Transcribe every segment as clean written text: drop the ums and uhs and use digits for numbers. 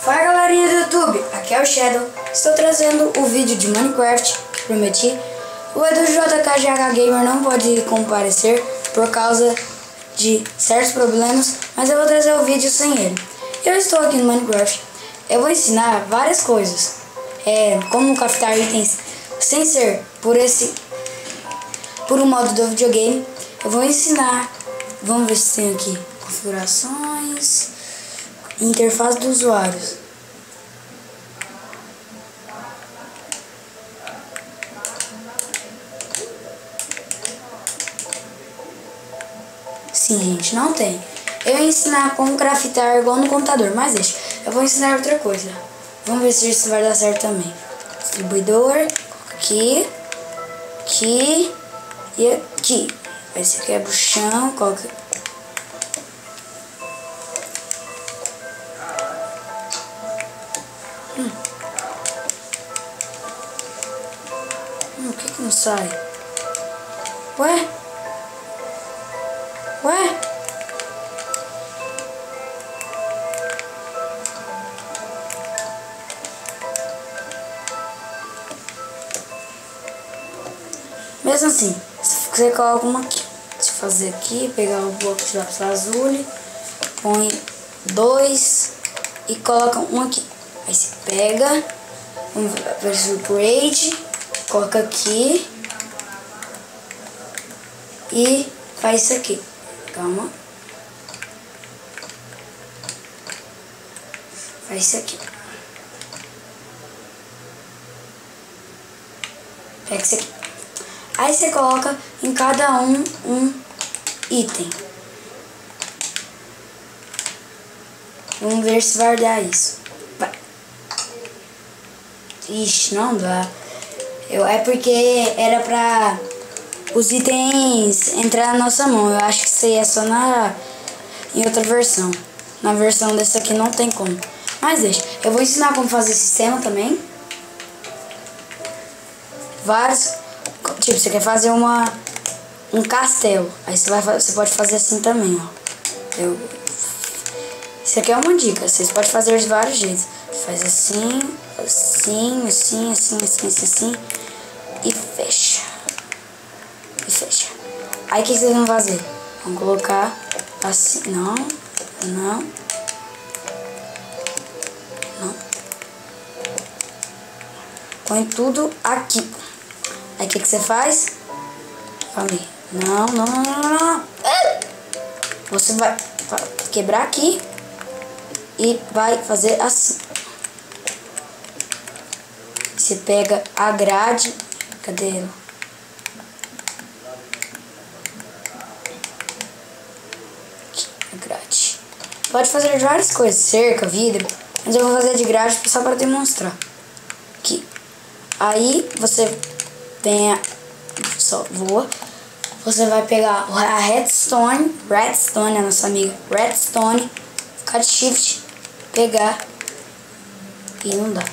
Fala galerinha do YouTube, aqui é o Shadow. Estou trazendo o vídeo de Minecraft que prometi. O Edu JKGH Gamer não pode comparecer por causa de certos problemas, mas eu vou trazer o vídeo sem ele. Eu estou aqui no Minecraft. Eu vou ensinar várias coisas, como craftar itens sem ser por um modo do videogame. Eu vou ensinar. Vamos ver se tem aqui configurações, interface do usuário. Sim, gente, não tem. Eu ia ensinar como craftar igual no computador, mas deixa. Eu vou ensinar outra coisa. Vamos ver se isso vai dar certo também. Distribuidor, aqui, aqui e aqui. Aí você quebra o chão, coloca. Por que não sai? Ué? Ué? Mesmo assim, você coloca uma aqui. Deixa eu fazer aqui, pegar o bloco de lápis azul, põe 2 e coloca um aqui. Aí você pega, vamos ver o grade, coloca aqui e faz isso aqui. Calma. Faz isso aqui. Pega isso aqui. Aí você coloca em cada um item. Vamos ver se vai dar isso. Vai. Ixi, não dá. É porque era pra os itens entrar na nossa mão. Eu acho que isso aí é só em outra versão. Na versão dessa aqui não tem como. Mas deixa. Eu vou ensinar como fazer sistema também. Vários. Tipo, você quer fazer um castelo. Aí você pode fazer assim também, ó. Isso aqui é uma dica. Vocês podem fazer de vários jeitos. Faz assim, assim, assim, assim, assim, assim, assim. E fecha. E fecha. Aí o que vocês vão fazer? Vão colocar assim. Não. Não. Não. Põe tudo aqui. Aí o que você faz? Falei. Não, não, não, não, não. Você vai quebrar aqui e vai fazer assim. Você pega a grade. Cadê ela? Aqui, a grade. Pode fazer de várias coisas, cerca, vidro. Mas eu vou fazer de grade só para demonstrar. Aqui. Aí você tem só voa. Você vai pegar a redstone, a nossa amiga redstone, ficar de shift, pegar e não dá.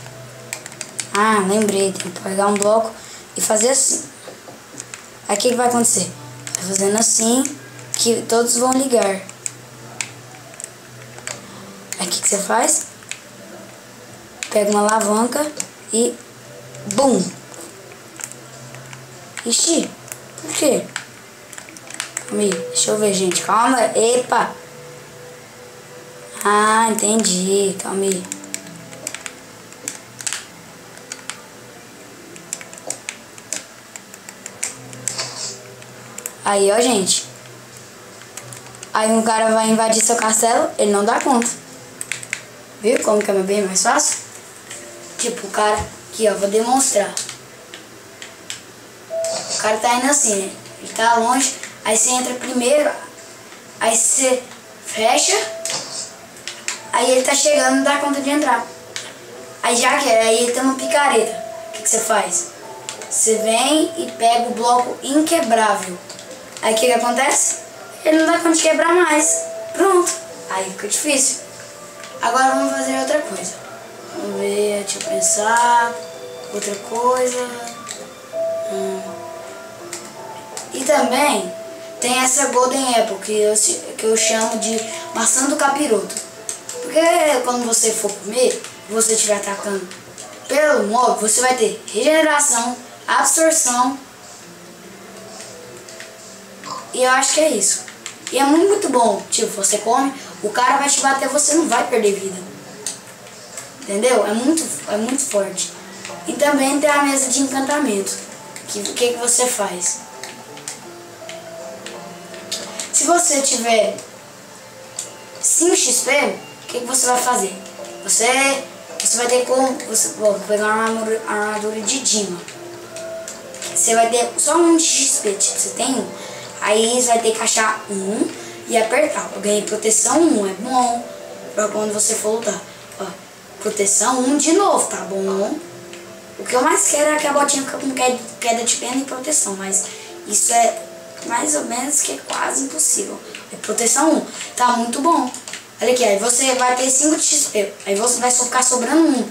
Ah, lembrei, tem que pegar um bloco e fazer assim. Aí o que vai acontecer? Vai fazendo assim que todos vão ligar. Aí o que você faz? Pega uma alavanca e bum! Ixi, por quê? Calma aí, deixa eu ver, gente. Calma, epa! Ah, entendi. Calma aí. Aí, ó, gente. Aí um cara vai invadir seu castelo, ele não dá conta. Viu como que é bem mais fácil? Tipo, o cara... Aqui, ó, vou demonstrar. O cara tá indo assim, né? Ele tá longe, aí você entra primeiro, aí você fecha, aí ele tá chegando, não dá conta de entrar. Aí já que aí ele tem uma picareta. O que você faz? Você vem e pega o bloco inquebrável. Aí o que acontece? Ele não dá conta de quebrar mais. Pronto. Aí fica difícil. Agora vamos fazer outra coisa. Vamos ver, deixa eu pensar. Outra coisa. E também tem essa Golden Apple que eu chamo de maçã do capiroto. Porque quando você for comer, você estiver atacando pelo mob, você vai ter regeneração, absorção. E eu acho que é isso. E é muito bom. Tipo, você come, o cara vai te bater, você não vai perder vida. Entendeu? É muito forte. E também tem a mesa de encantamento. O que você faz? Se você tiver 5 XP, o que você vai fazer? Você vai ter como... vou pegar uma armadura de Dima. Você vai ter só um XP, tipo, você tem um. Aí você vai ter que achar um e apertar. Eu ganhei proteção 1, é bom pra quando você for lutar. Ó, proteção 1 de novo, tá bom? O que eu mais quero é que a botinha fique com queda de pena e proteção, mas isso é mais ou menos que é quase impossível. É proteção 1, tá muito bom. Olha aqui, aí você vai ter 5 de XP, aí você vai só ficar sobrando 1.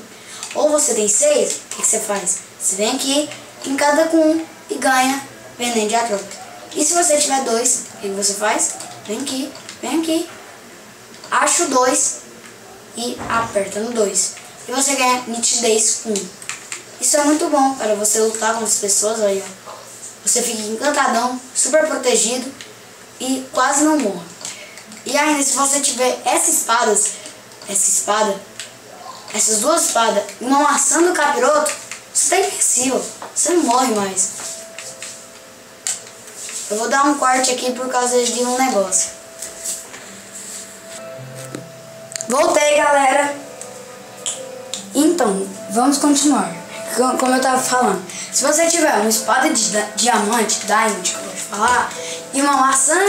Ou você tem 6, o que você faz? Você vem aqui em cada com 1 e ganha veneno de atrópio. E se você tiver 2, o que você faz? Vem aqui, acha o 2 e aperta no 2. E você ganha nitidez 1. Isso é muito bom para você lutar com as pessoas aí, ó. Você fica encantadão, super protegido e quase não morre. E ainda se você tiver essas duas espadas e uma maçã do capiroto, você tá invencível, você não morre mais. Eu vou dar um corte aqui por causa de um negócio. Voltei, galera. Então, vamos continuar. Como eu tava falando, se você tiver uma espada de diamante, diamond, que eu gosto de falar, e uma maçã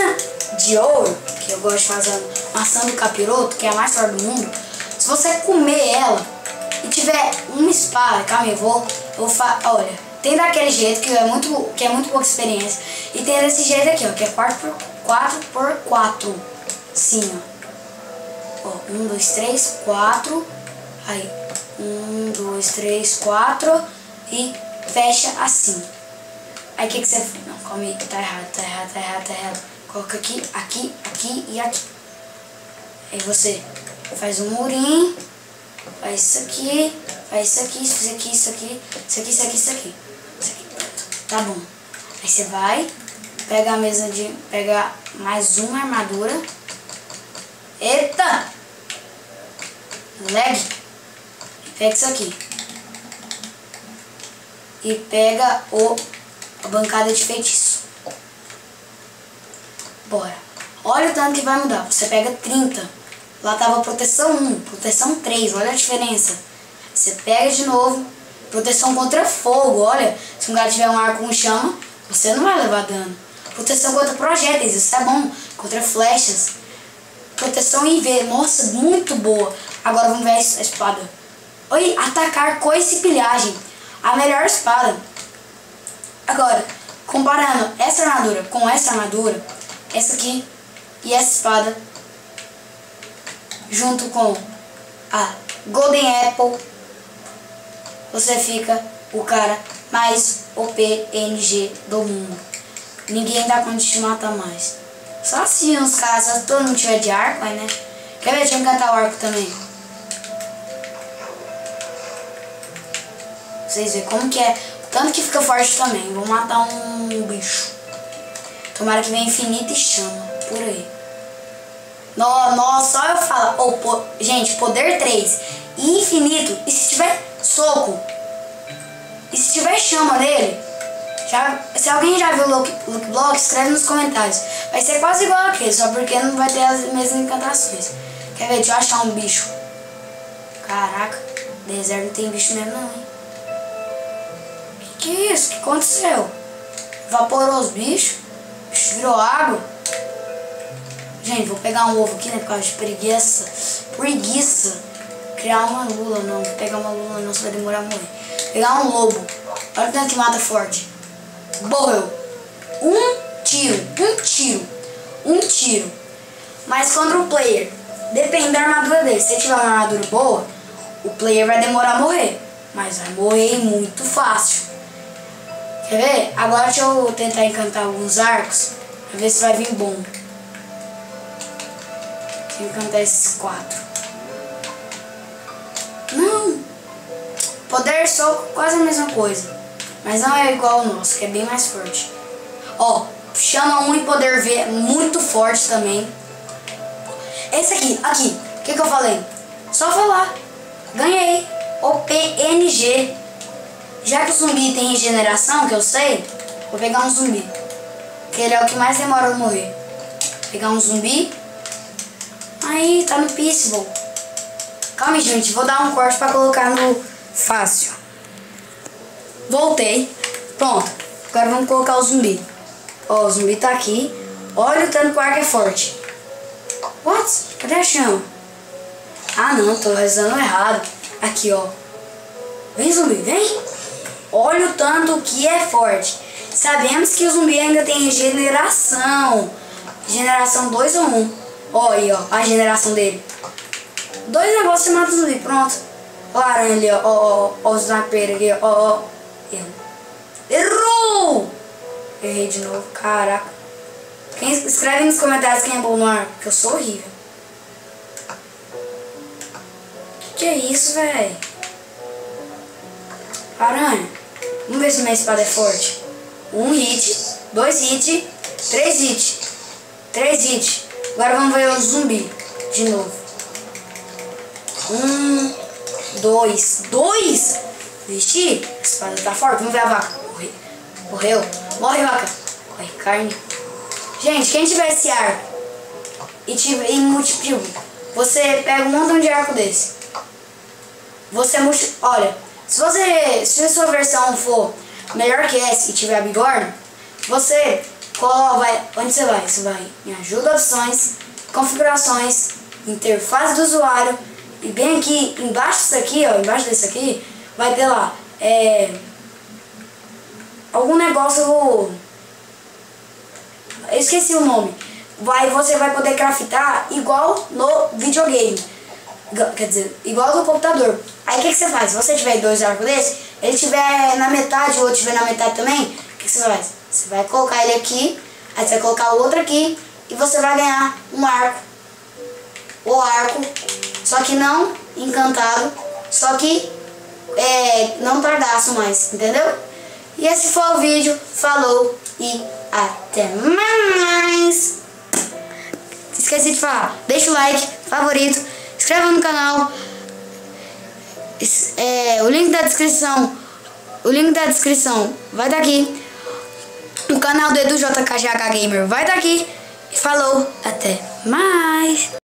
de ouro, que eu gosto de fazer, maçã do capiroto, que é a mais forte do mundo, se você comer ela e tiver uma espada, calma aí, olha, tem daquele jeito que é muito pouca experiência, e tem desse jeito aqui, ó, que é 4x4, sim, ó, 1, 2, 3, 4, aí, 1, 2, 3, 4 e fecha assim. Aí o que você faz? Não, calma aí, tá errado. Coloca aqui, aqui e aqui. Aí você faz um murinho, faz isso aqui, isso aqui. Pronto. Tá bom. Aí você vai, pega pega mais uma armadura. Eita! Lag. Pega isso aqui. E pega a bancada de feitiço. Bora. Olha o tanto que vai mudar. Você pega 30. Lá tava proteção 1, proteção 3. Olha a diferença. Você pega de novo. Proteção contra fogo. Olha, se um cara tiver um arco com chama, você não vai levar dano. Proteção contra projéteis. Isso é bom. Contra flechas. Proteção IV. Nossa, muito boa. Agora vamos ver a espada. Oi, atacar coice e pilhagem. A melhor espada. Agora, comparando essa armadura com essa armadura, essa aqui e essa espada, junto com a Golden Apple, você fica o cara mais OPNG do mundo. Ninguém dá conta de te matar mais. Só se uns caras, todo mundo tiver de arco, aí, né? Quer ver? Deixa eu encantar o arco também. Vocês verem como que é. Tanto que fica forte também. Vou matar um bicho. Tomara que venha infinito e chama. Por aí. Nossa, só eu falo. Gente, poder 3. E infinito. E se tiver soco. E se tiver chama nele. Se alguém já viu o Lucky Block, escreve nos comentários. Vai ser quase igual aquele. Só porque não vai ter as mesmas encantações. Quer ver? Deixa eu achar um bicho. Caraca. Deserto não tem bicho mesmo não, hein? Que é isso? O que aconteceu? Evaporou os bichos? O bicho virou água? Gente, vou pegar um ovo aqui, né? Por causa de preguiça. Criar uma lula, não. Vou pegar uma lula, não. Você vai demorar a morrer. Pegar um lobo. Olha o tanto que mata forte. Morreu. Um tiro. Mas contra o player, depende da armadura dele. Se tiver uma armadura boa, o player vai demorar a morrer. Mas vai morrer muito fácil. Quer ver? Agora deixa eu tentar encantar alguns arcos. Pra ver se vai vir bom. Deixa eu encantar esses 4. Poder soco, quase a mesma coisa. Mas não é igual ao nosso, que é bem mais forte. Ó, chama um e poder ver muito forte também. Esse aqui. O que eu falei? Só falar. Ganhei. O PNG. Já que o zumbi tem regeneração, que eu sei, vou pegar um zumbi. Que ele é o que mais demora a morrer. Pegar um zumbi. Aí, tá no Peaceable. Calma aí, gente. Vou dar um corte pra colocar no fácil. Voltei. Pronto. Agora vamos colocar o zumbi. Ó, o zumbi tá aqui. Olha o tanto que o arco é forte. What? Cadê a chama? Ah, não. Tô rezando errado. Aqui, ó. Vem, zumbi. Vem. Olha o tanto que é forte. Sabemos que o zumbi ainda tem regeneração. Regeneração 2 ou 1. Ó aí, ó. A regeneração dele. 2 negócios e mata o zumbi. Pronto. Ó a aranha ali, ó. Ó o sniper aqui, ó. Errou! Errei de novo. Caraca. Escreve nos comentários quem é bom no ar. Porque eu sou horrível. Que é isso, velho? Aranha. Vamos ver se minha espada é forte. 1 hit, 2 hit, 3 hit. 3 hit. Agora vamos ver o zumbi. De novo. 1, 2. 2? Vixe, a espada tá forte. Vamos ver a vaca. Morreu. Morre, vaca. Corre, carne. Gente, quem tiver esse arco e multiplica, você pega um montão de arco desse. Você olha, se a sua versão for melhor que essa e tiver a bigorna, você vai. Onde você vai? Você vai em ajuda, opções, configurações, interface do usuário. E bem aqui, embaixo disso aqui, ó, embaixo desse aqui, vai ter lá, algum negócio, eu esqueci o nome. Você vai poder craftar igual no videogame. Quer dizer, igual no computador. Aí o que você faz? Se você tiver 2 arcos desse, ele tiver na metade, o outro tiver na metade também, o que você faz? Você vai colocar ele aqui, aí você vai colocar o outro aqui, e você vai ganhar um arco. O arco, só que não encantado, só que não tardaço mais, entendeu? E esse foi o vídeo, falou e até mais! Esqueci de falar, deixa o like, favorito, inscreva no canal, o link da descrição vai estar aqui, o canal do EduJKGH Gamer vai estar aqui, e falou, até mais!